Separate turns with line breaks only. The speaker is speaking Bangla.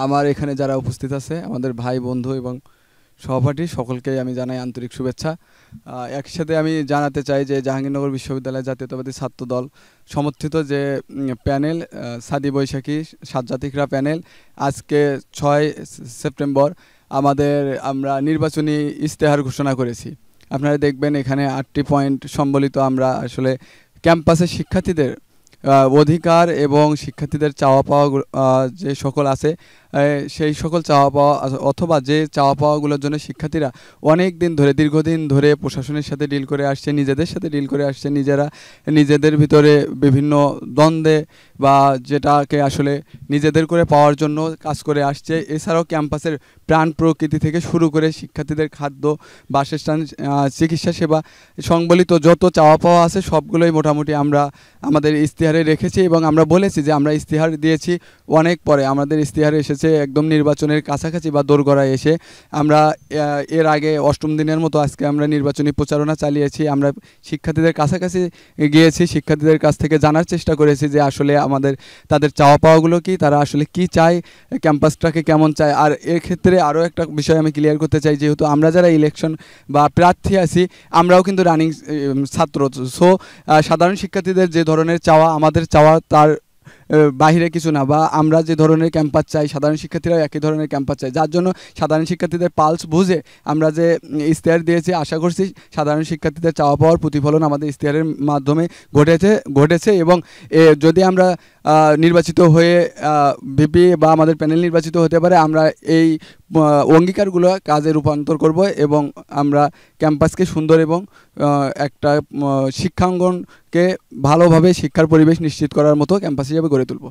আমার এখানে যারা উপস্থিত আছে আমাদের ভাই বন্ধু এবং সহপাঠী সকলকেই আমি জানাই আন্তরিক শুভেচ্ছা। একসাথে আমি জানাতে চাই যে জাহাঙ্গীরনগর বিশ্ববিদ্যালয় জাতীয়তাবাদী ছাত্র দল সমর্থিত যে প্যানেল সাদি বৈশাখী সাতজাতিকরা প্যানেল আজকে 6 সেপ্টেম্বর আমরা নির্বাচনী ইশতেহার ঘোষণা করেছি। আপনারা দেখবেন এখানে 8টি পয়েন্ট সম্বলিত আমরা আসলে ক্যাম্পাসের শিক্ষার্থীদের অধিকার এবং শিক্ষার্থীদের চাওয়া পাওয়া যে সকল আছে সেই সকল চাওয়া পাওয়া অথবা যে চাওয়া পাওয়াগুলোর জন্য শিক্ষার্থীরা অনেক দিন ধরে দীর্ঘদিন ধরে প্রশাসনের সাথে ডিল করে আসছে, নিজেদের সাথে ডিল করে আসছে, নিজেদের ভিতরে বিভিন্ন দ্বন্দ্বে বা যেটাকে আসলে নিজেদের করে পাওয়ার জন্য কাজ করে আসছে। এছাড়াও ক্যাম্পাসের প্রাণ প্রকৃতি থেকে শুরু করে শিক্ষার্থীদের খাদ্য, বাসস্থান, চিকিৎসা সেবা সংবলিত যত চাওয়া পাওয়া আছে সবগুলোই মোটামুটি আমরা আমাদের ইশতেহারে রেখেছি এবং আমরা বলেছি যে আমরা ইশতেহার দিয়েছি অনেক পরে, আমাদের ইশতেহারে এসেছে একদম নির্বাচনের কাছাকাছি বা দোরগোড়ায় এসে। আমরা এর আগে 8ম দিনের মতো আজকে আমরা নির্বাচনী প্রচারণা চালিয়েছি। আমরা শিক্ষার্থীদের কাছাকাছি গিয়েছি, শিক্ষার্থীদের কাছ থেকে জানার চেষ্টা করেছি যে আসলে তাদের চাওয়া পাওয়াগুলো কি, তারা আসলে কি চায়, ক্যাম্পাসটাকে কেমন চায়। আর এর ক্ষেত্রে আরও একটা বিষয় আমি ক্লিয়ার করতে চাই, যেহেতু আমরা যারা ইলেকশন বা প্রার্থী আছি আমরাও কিন্তু রানিং ছাত্র, সো সাধারণ শিক্ষার্থীদের যে ধরনের চাওয়া আমাদের চাওয়া তার বাহিরে কিছু না, বা আমরা যে ধরনের ক্যাম্পাস চাই সাধারণ শিক্ষার্থীরাও একই ধরনের ক্যাম্পাস চাই, যার জন্য সাধারণ শিক্ষার্থীদের পালস বুঝে আমরা যে ইশতেহার দিয়েছি আশা করছি সাধারণ শিক্ষার্থীদের চাওয়া পাওয়ার প্রতিফলন আমাদের ইশতেহারের মাধ্যমে ঘটেছে। এবং যদি আমরা নির্বাচিত হয়ে ভিপি বা আমাদের প্যানেল নির্বাচিত হতে পারে, আমরা এই অঙ্গীকারগুলো কাজে রূপান্তর করব এবং আমরা ক্যাম্পাসকে সুন্দর এবং একটা শিক্ষাঙ্গনকে ভালোভাবে শিক্ষার পরিবেশ নিশ্চিত করার মতো ক্যাম্পাস হিসেবে গড়ে তুলব।